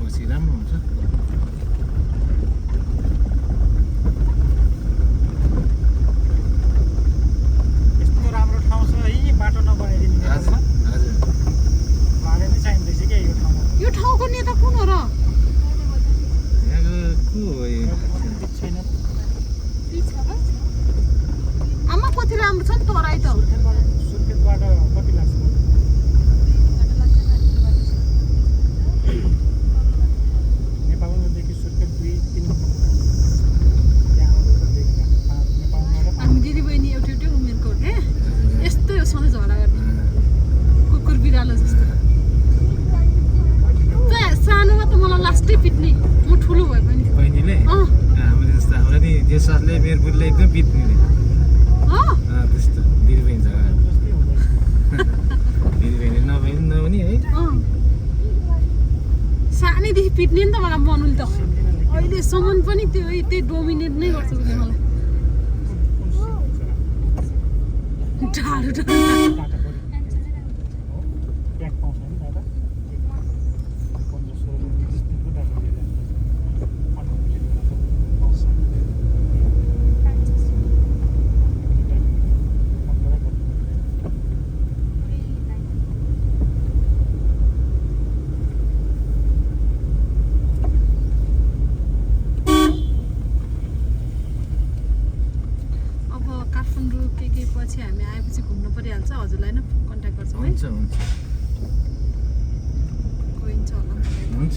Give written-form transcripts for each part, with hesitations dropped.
बसी राम्रो हुन्छ। यस्तो राम्रो ठाउँ छ है बाटो नबनाइदिनु हजुर हजुर भाडा नै चाहिँदैछ क्या यो ठाउँमा। यो ठाउँको नेता कुन हो र? यहाँको को हो यो? छैन आमा कति राम्रो छ नि तराई त। सुर्खेतबाट कति लाग्छ? नेपालदेखि सुर्खेत 2-3 हामी दिदीबहिनी एउटै एउटै उमेरको हो क्या। यस्तै हो सधैँ झगडा गर्ने कुकुर बिरालो जस्तो। सानोमा त मलाई लास्टै पिट्ने, म ठुलो भए पनि। बहिनीले हामीले जस्तो हाम्रो नि देशले मेरो बुढीले एकदम पिट्ने त्यस्तो दिदीबहिनी झगडा दिदीबहिनी नभनी है। सानैदेखि पिट्ने नि त मलाई मनुले त अहिलेसम्म पनि त्यही डोमिनेट नै गर्छ उसले मलाई। टाढो टाढो पछि हामी आएपछि घुम्नु परिहाल्छ। हजुरलाई नै कन्ट्याक्ट गर्छौँ है। हुन्छ हुन्छ गइन्छ होला। हुन्छ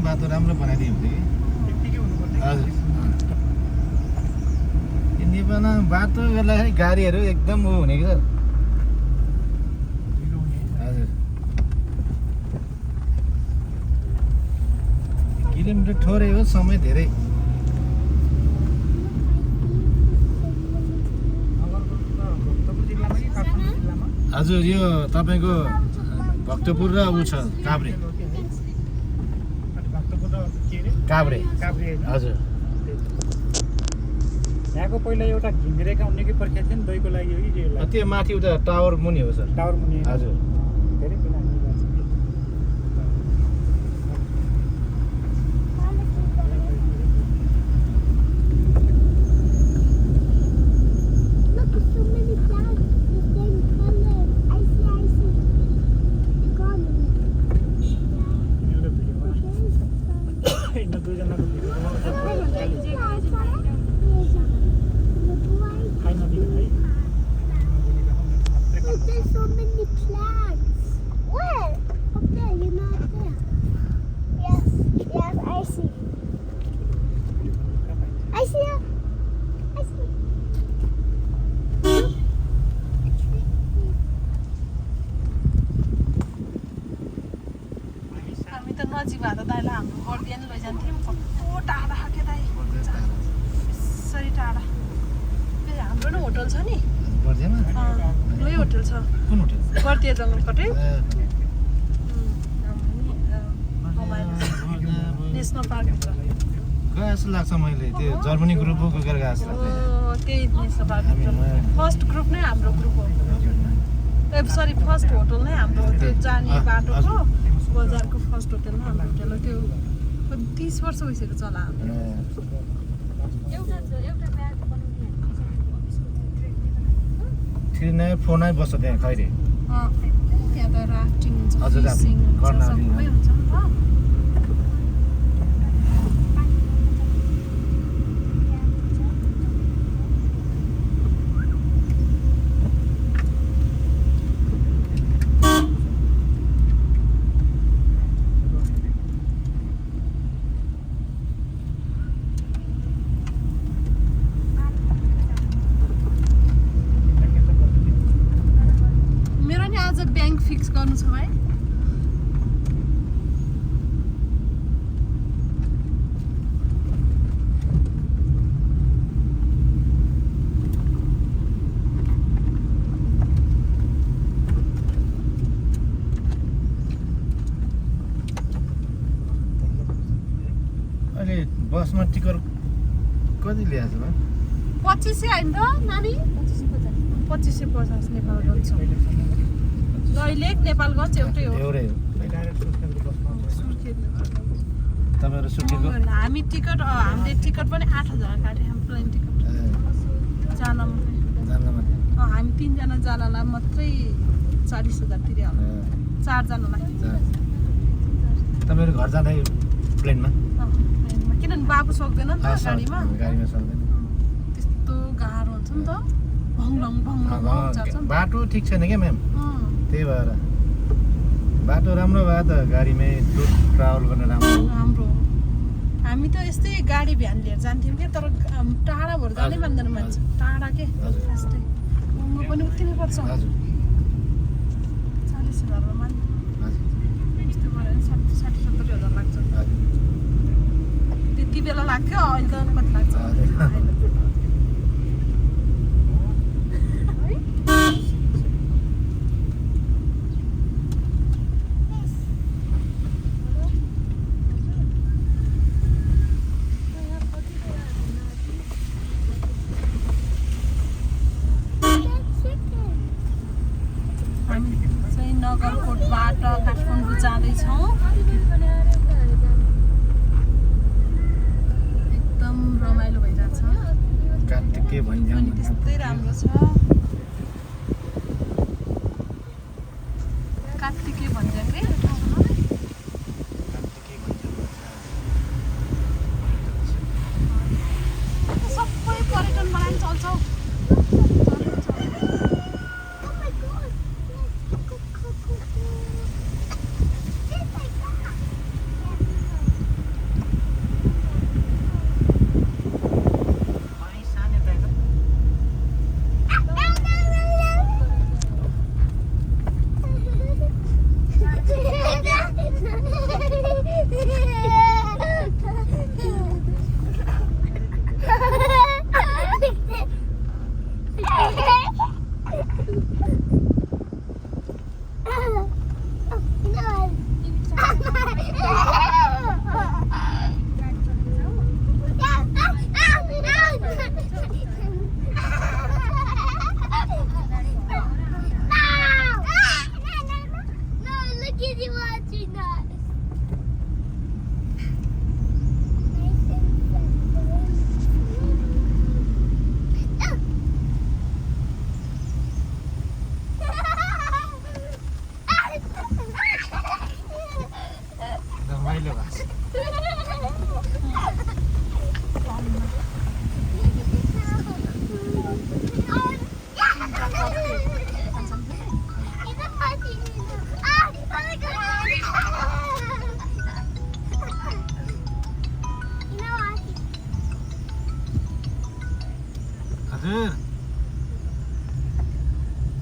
बाटो राम्रो बनाइदियो हुन्थ्यो कि। हजुर यो नेपालमा बाटो गर्दाखेरि गाडीहरू एकदम ऊ हुने कि सर। हजुर किलोमिटर थोरै हो, समय धेरै। हजुर यो तपाईँको भक्तपुर र ऊ छ काभ्रे काभ्रे हजुर। यहाँको पहिला एउटा घिमिरेका उन्नेकै पर्खिया थियो नि दहीको लागि हो कि त्यो माथि उता टावर मुनि हो सर। टावर मुनि हजुर धेरै पहिला हामी गएको छौँ। नजिक भए त दाइलाई हाम्रो गरिदिए नि लैजान्थ्यौँ। कस्तो टाढा के दाइ, यसरी टाढा। हाम्रो नै होटल छ नि, ठुलै होटल छ। कुन होटल? गर्दिया जङ्गलकटै नेसनल पार्कभित्र गए जस्तो लाग्छ। मैले त्यो जर्मनी ग्रुपको गएर गएको जस्तो लाग्छ। त्यही नेसनल पार्कभित्र फर्स्ट ग्रुप नै हाम्रो ग्रुप हो। सरी फर्स्ट होटल नै हाम्रो त्यो जाने बाटोको बजारको फर्स्ट होटलमा हाम्रो होटल हो। त्यो 30 वर्ष भइसक्यो चला हाम्रो। फेरि नयाँ फोनै बस्छ त्यहाँ खैरे। त्यहाँ त राफ्टिङ हुन्छ, हजुर, फिसिङ हुन्छ, कर्नाली। सबै हुन्छ नि त। बसमा टिकट कति ल्याएको छ 2500 होइन त नानी 2550 नेपालगञ्ज छ दैलेख नेपालगञ्ज एउटै हो एउटै हो डाइरेक्ट सुर्खेतको बसमा सुर्खेत तपाईँहरू सुर्खेतको हामीले टिकट पनि 8000 काटे हामी प्लेन टिकट जानमा जान्नमा हामी 3 जना जानलाई मात्रै 40000 तिरे होला 4 जनालाई तपाईँहरू घर जाँदै प्लेनमा किनभने बाबु सक्दैन नि त गाडीमा सक्दैन त्यस्तो गाह्रो हुन्छ नि त भङलङ जान्छ नि बाटो ठिक छैन क्या म्याम त्यही भएर बाटो राम्रो भयो त गाडीमै ट्राभल गर्न राम्रो हामी त यस्तै गाडी भ्यान लिएर जान्थ्यौँ क्या तर टाढा भएर जानै मान्दैन मान्छे टाढा के यस्तै घुम्नु पनि उति नै पर्छ 40,000 मान्छ यस्तो गरेर 60-70,000 लाग्छ त्यति बेला लाग्थ्यो अहिले त कति लाग्छ नगरकोटबाट काठमाडौँ जाँदैछौँ एकदम रमाइलो भइरहेछ कार्तिके भन्ज्याङ पनि त्यस्तै राम्रो छ कार्तिके भन्ज्याङ के सबै पर्यटनमा लागि चल्छ हौ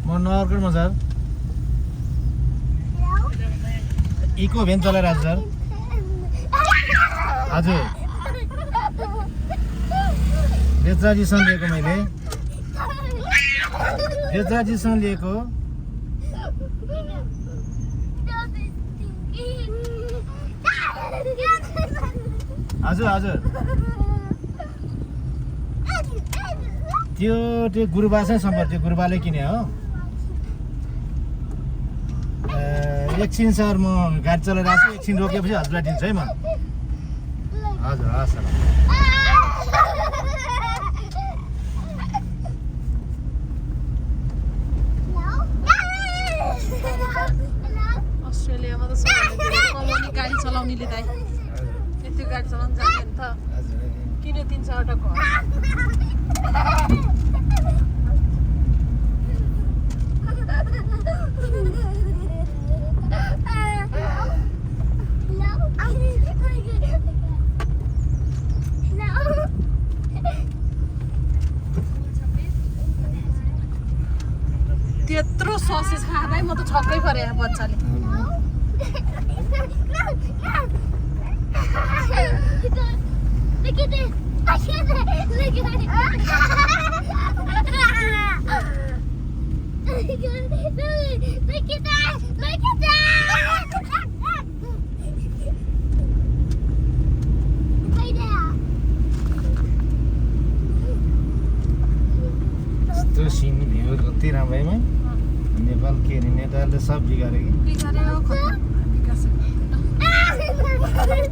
म नगरकोटमा सर इको भ्यान चलाइरहेको सर हजुर रेजाजीसँग लिएको मैले रेजाजीसँग लिएको हजुर हजुर त्यो गुरुबासँगै सम्पर्क त्यो गुरुबाले किने हो एकछिन सर म गाडी चलाइरहेको छु एकछिन रोकेपछि हजुरलाई दिन्छु है म हजुर हस् सर अस्ट्रेलियामा त सबैले कमाउने गाडी चलाउनेले त यति गाडी चलाउनु जाने नि त किन 300 घर त्यत्रो ससेज खाँदै म त छक्कै परेँ यहाँ बच्चाले त्यो सिन भ्यू कति राम्रो है नेपाल के अरे नेपालले सब बिगाऱ्यो कि बिगाऱ्यो खतम विकास गर्दैन